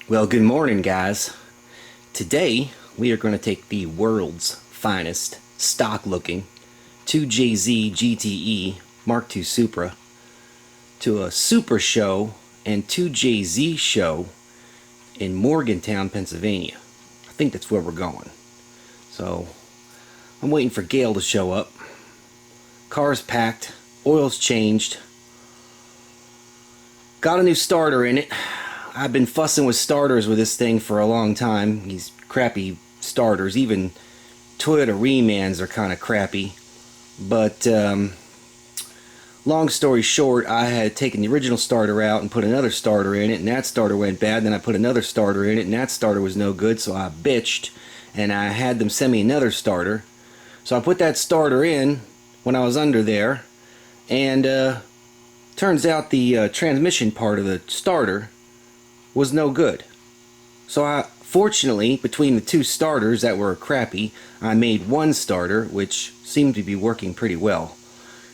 Well, good morning, guys. Today we are going to take the world's finest stock-looking 2JZ-GTE Mark II Supra to a Supra show and 2JZ show in Morgantown, Pennsylvania. I think that's where we're going. So I'm waiting for Gail to show up. Car's packed, oil's changed, got a new starter in it. I've been fussing with starters with this thing for a long time. These crappy starters, even Toyota remans are kind of crappy. But long story short, I had taken the original starter out and put another starter in it, and that starter went bad. Then I put another starter in it, and that starter was no good, so I bitched, and I had them send me another starter. So I put that starter in when I was under there, and turns out the transmission part of the starter was no good. So fortunately, between the two starters that were crappy, I made one starter which seemed to be working pretty well.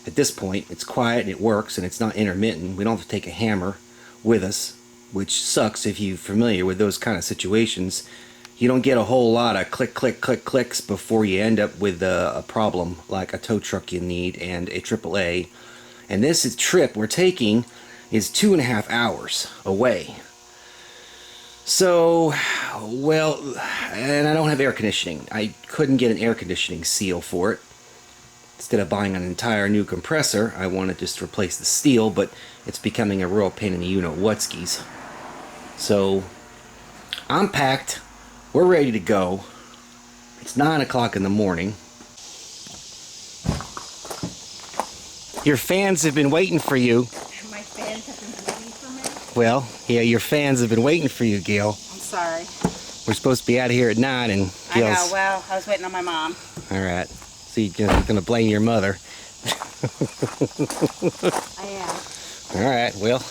At this point, it's quiet and it works and it's not intermittent. We don't have to take a hammer with us, which sucks if you're familiar with those kind of situations. You don't get a whole lot of click, click, click, clicks before you end up with a problem like a tow truck you need and a AAA. And this trip we're taking is 2.5 hours away. So, well, and I don't have air conditioning. I couldn't get an air conditioning seal for it. Instead of buying an entire new compressor, I want to just replace the steel, but it's becoming a real pain in the you-know-whatskis. So, I'm packed. We're ready to go. It's 9 o'clock in the morning. Your fans have been waiting for you. My fans have been waiting for me? Well, yeah, your fans have been waiting for you, Gail. I'm sorry. We're supposed to be out of here at 9, and Gail's... I know, well, I was waiting on my mom. Alright. So you're going to blame your mother. I am. Alright, well...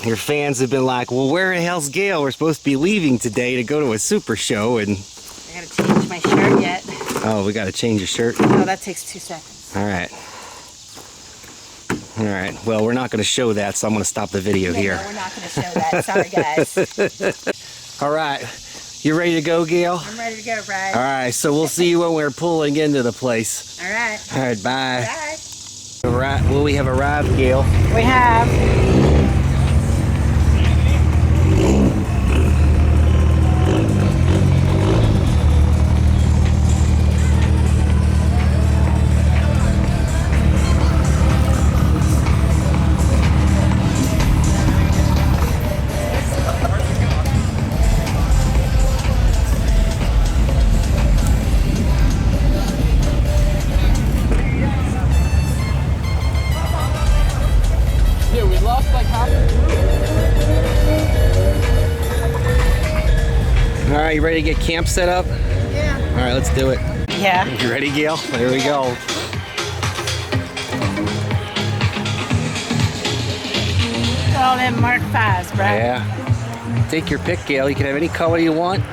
Your fans have been like, well, where the hell's Gail? We're supposed to be leaving today to go to a Supra show, and... I gotta change my shirt yet. Oh, we gotta change your shirt? Oh, that takes 2 seconds. Alright. Alright, well, we're not going to show that, so I'm going to stop the video here. No, we're not going to show that. Sorry, guys. Alright, you ready to go, Gail? I'm ready to go, Brad. Alright, so we'll see you when we're pulling into the place. Alright. Alright, bye. Bye. Alright, well, we have arrived, Gail. We have. Alright, you ready to get camp set up? Yeah. Alright, let's do it. Yeah. You ready, Gail? There we go. All them Mark 5s, Brad. Yeah. Take your pick, Gail. You can have any color you want,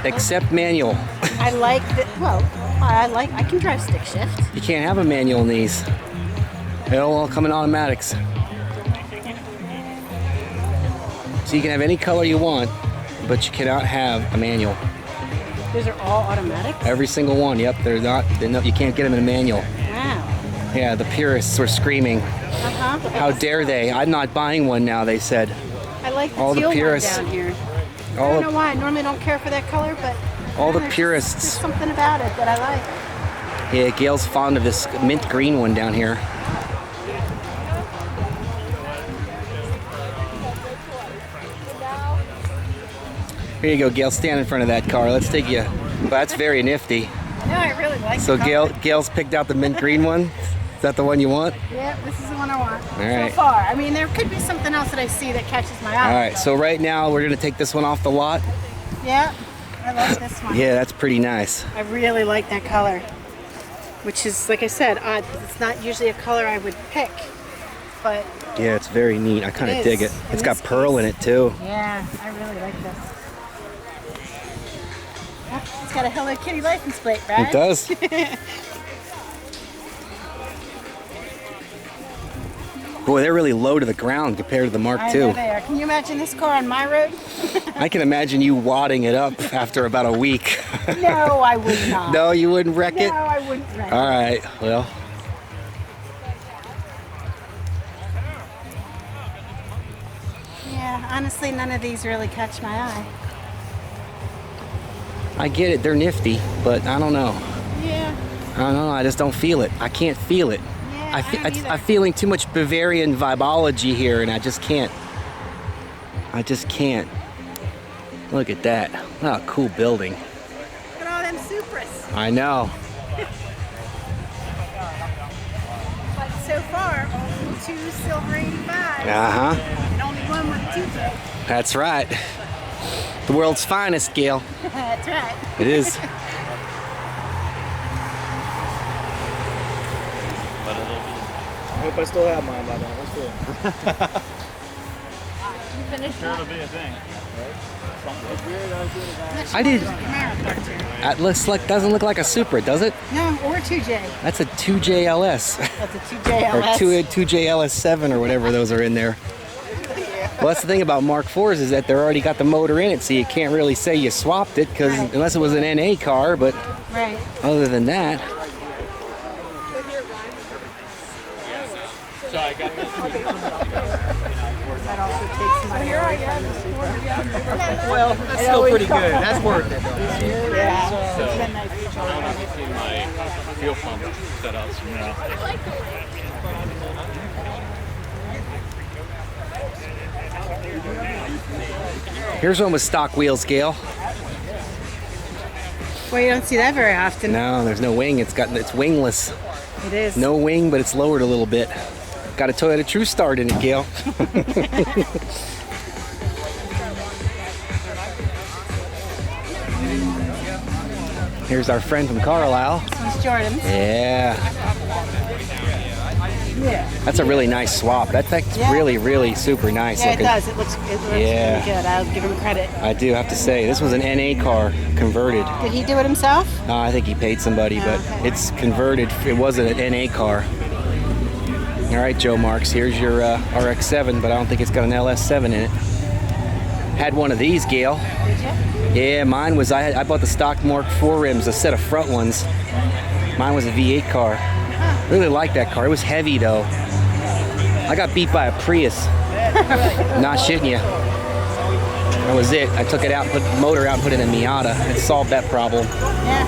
except manual. I like the, well, I can drive stick shift. You can't have a manual in these. They'll all come in automatics. So you can have any color you want, but you cannot have a manual. Those are all automatic? Every single one, yep. They're not, you can't get them in a manual. Wow. Yeah, the purists were screaming. Uh-huh. How dare they? I'm not buying one now, they said. I like the all teal the purists, one down here. I all don't know why. I normally don't care for that color, but all the there's purists. something about it that I like. Yeah, Gail's fond of this mint green one down here. Here you go, Gail. Stand in front of that car. Let's take you. Well, that's very nifty. No, I really like So the color. Gail's picked out the mint green one. Is that the one you want? Yeah, this is the one I want. All right. So far. I mean, there could be something else that I see that catches my eye. All right. So right now we're gonna take this one off the lot. Yeah, I like this one. Yeah, that's pretty nice. I really like that color, which is, like I said, odd. It's not usually a color I would pick, but Yeah, it's very neat. I kind of dig it. It's got pearl in it too. yeah, I really like this. It's got a Hello Kitty license plate, right? It does. Boy, they're really low to the ground compared to the Mark I II. know they are. Can you imagine this car on my road? I can imagine you wadding it up after about a week. No, I would not. No, you wouldn't wreck it? No, I wouldn't wreck it. All right, well. Yeah, honestly, none of these really catch my eye. I get it, they're nifty, but I don't know. Yeah. I don't know, I just don't feel it. I can't feel it. Yeah, I don't either. I'm feeling too much Bavarian vibology here, and I just can't. I just can't. Look at that. What a cool building. Look at all them Supras. I know. But so far, only 2 silver 85s. Uh-huh. And only 1 with 2J. That's right. The world's finest, Gail. That's right. It is. I hope I still have mine by now. Let's do it. You finished Sure, it'll be a thing. I did. Camaro parts here. That looks like, doesn't look like a Supra, does it? No, or 2J. That's a 2JLS. That's a 2J Or LS. 2JLS7 or whatever those are in there. Well, that's the thing about Mark IVs is that they're already got the motor in it, so you can't really say you swapped it, because Right. unless it was an NA car, but Right. other than that. That also takes money away from the Supra. Well, that's still pretty good. That's worth it. Yeah. It's been nice. My fuel pump set up, you know. Here's one with stock wheels, Gail. Well, you don't see that very often. No, there's no wing. It's wingless. It is. No wing, but it's lowered a little bit. Got a Toyota True Start in it, Gail. Here's our friend from Carlisle. This one's Jordan's. Yeah. That's a really nice swap. That's Yeah. really, really super nice Yeah, it looking. does. It looks Yeah. really good. I'll give him credit. I do have to say, this was an NA car converted. Did he do it himself? I think he paid somebody, but Okay. it's converted. It wasn't an NA car. All right, Joe Marks, here's your RX-7, but I don't think it's got an LS7 in it. Had one of these, Gail. Did you? Yeah, mine was, I bought the stock Mark IV rims, a set of front ones. Mine was a V8 car. Really liked that car. It was heavy, though. I got beat by a Prius. Not shitting you. That was it. I took it out, put the motor out, and put it in a Miata. It solved that problem. Yeah.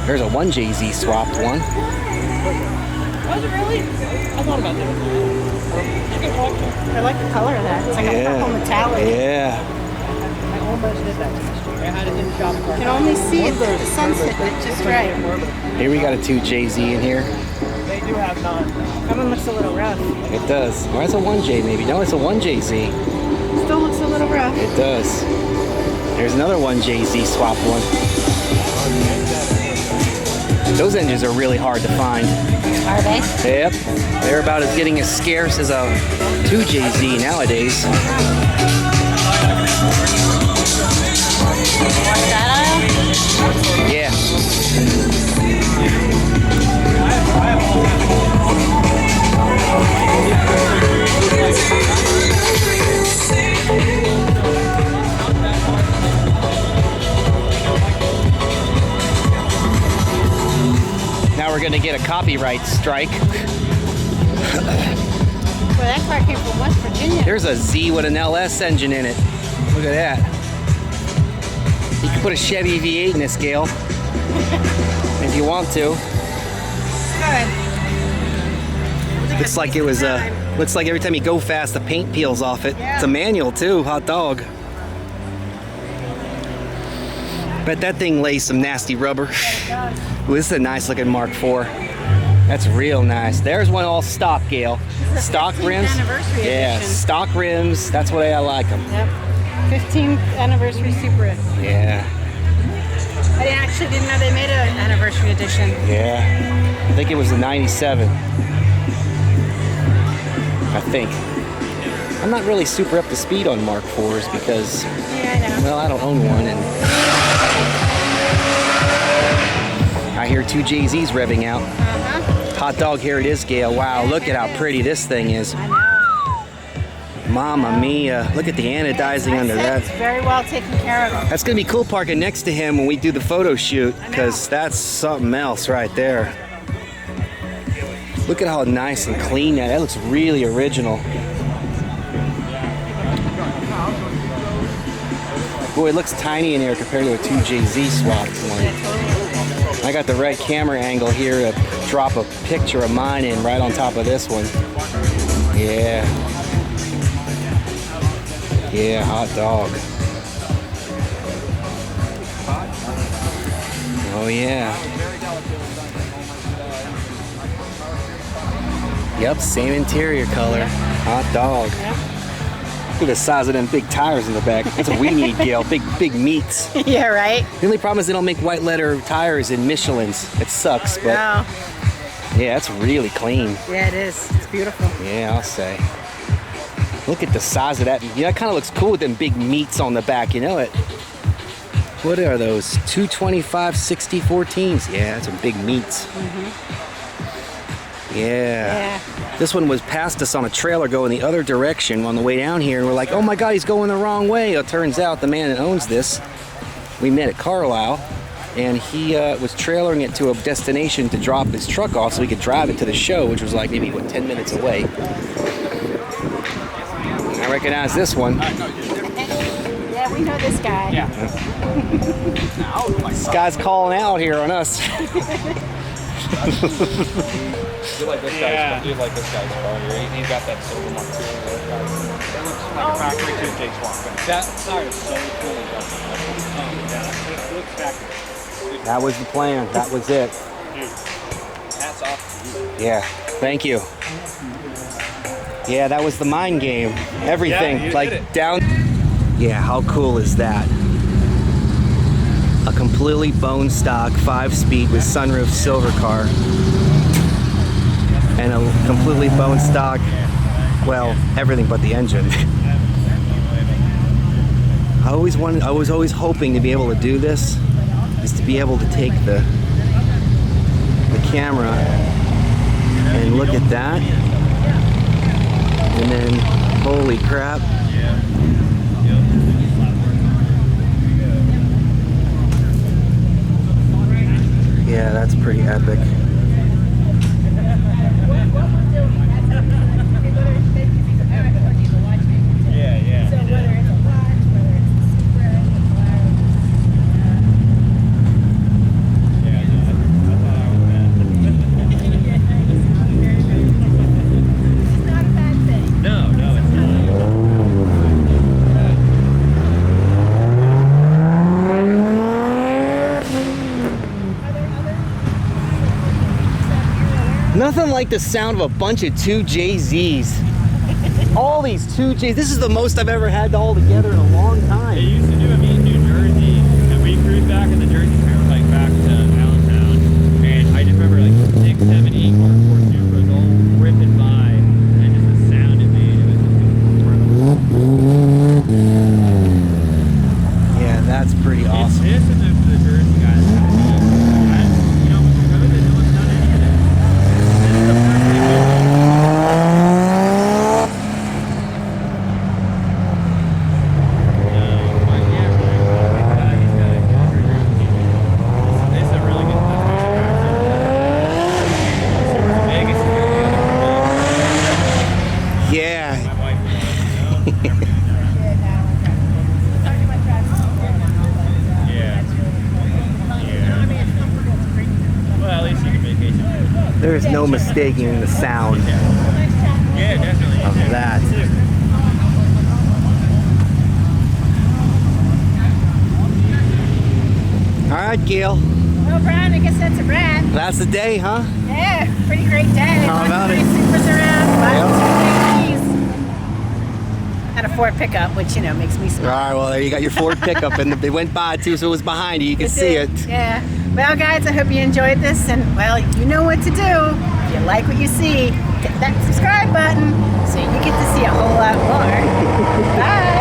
There's a 1JZ swapped one. Was it really? I thought about that. You can talk to him. I like the color of that. It's like a purple metallic. Yeah. I almost did that. I had it in the shop. You can only see it, the sunset hit just right. Here we got a 2JZ in here. They do have none. That one looks a little rough. It does. Well, that's a 1J maybe. No, it's a 1JZ. Still looks a little rough. It does. There's another 1JZ swapped one. Those engines are really hard to find. Are they? Yep. They're about as getting as scarce as a 2JZ nowadays. That aisle? Yeah. Now we're gonna get a copyright strike. Well, that car came from West Virginia. There's a Z with an LS engine in it. Look at that. You can put a Chevy V8 in this, Gail, if you want to. Good. Looks like it was looks like every time you go fast, the paint peels off it. Yeah. It's a manual too, hot dog. Bet that thing lays some nasty rubber. Ooh, this is a nice looking Mark IV. That's real nice. There's one all stock, Gail. Stock 15th rims. anniversary Yeah, edition. stock rims. That's the way I like them. Yep. 15th anniversary Supra. Yeah, I actually didn't know they made an anniversary edition. yeah. I think it was the 97. I think. I'm not really super up to speed on Mark IVs because, Yeah, I know. well, I don't own one, and I hear 2JZs revving out. Uh-huh. Hot dog, here it is, Gail. Wow, look at how pretty this thing is. I know. Mamma mia. Look at the anodizing under that. It's very well taken care of. That's going to be cool parking next to him when we do the photo shoot, because that's something else right there. Look at how nice and clean that looks. Really original. Boy, it looks tiny in here compared to a 2JZ swap one. I got the right camera angle here to drop a picture of mine in right on top of this one. Yeah. Yeah, hot dog. Oh yeah. Yep, same interior color. Hot dog. Look at the size of them big tires in the back. That's what we need, Gail. Big meats. Yeah, right? The only problem is they don't make white letter tires in Michelins. It sucks, but No. yeah, it's really clean. Yeah, it is. It's beautiful. Yeah, I'll say. Look at the size of that. Yeah, that kind of looks cool with them big meats on the back, you know it. What are those? 225 60 14s. Yeah, that's some big meats. Yeah. This one was past us on a trailer going the other direction on the way down here, and we're like, oh my God, he's going the wrong way. It turns out the man that owns this, we met at Carlisle, and he was trailering it to a destination to drop his truck off so we could drive it to the show, which was like maybe, 10 minutes away. I recognize this one. Yeah, we know this guy. Yeah. This guy's calling out here on us. You like this guy's, you like this guy's car here. He's got that silver one too. That looks like a factory 2J swap. That tire is so cool. Yeah, it looks factory. That was the plan. That was it. Dude, hats off to you. Yeah, thank you. Yeah, that was the mind game. Everything, Yeah, you like did it. down. Yeah, how cool is that? A completely bone stock 5-speed with sunroof silver car. And a completely bone stock, well, everything but the engine. I was always hoping to be able to do this, is to be able to take the camera and look at that, and then, holy crap. Yeah, that's pretty epic. So whether it's a watch, whether it's a Supra, it's not a bad thing. No, it's not. Nothing like the sound of a bunch of 2JZs. All these 2Js. This is the most I've ever had all together in a long They time. used to do a meet in New Jersey, and we cruised back in the Jersey Turnpike back to Allentown, and I just remember like 6, 7, 8 hardcore Supras all ripping by, and just the sound it made, it was just incredible. Yeah, that's pretty awesome. This and the Jersey guys, you know, with COVID, no one's done any of this. This is the first thing we did. Yeah. Well, at least you can vacation. There is no mistaking the sound Yeah, definitely. of that. All right, Gail. Well, Brian, I guess that's a wrap. That's the day, huh? Yeah, pretty great day. How about it? Supers around, Yep. and a Ford pickup, which, you know, makes me All smile. right, well, there you got your Ford pickup, and they went by too, so it was behind you. You can see it. Yeah. Well, guys, I hope you enjoyed this, and, well, you know what to do. If you like what you see, hit that subscribe button so you get to see a whole lot more. Bye.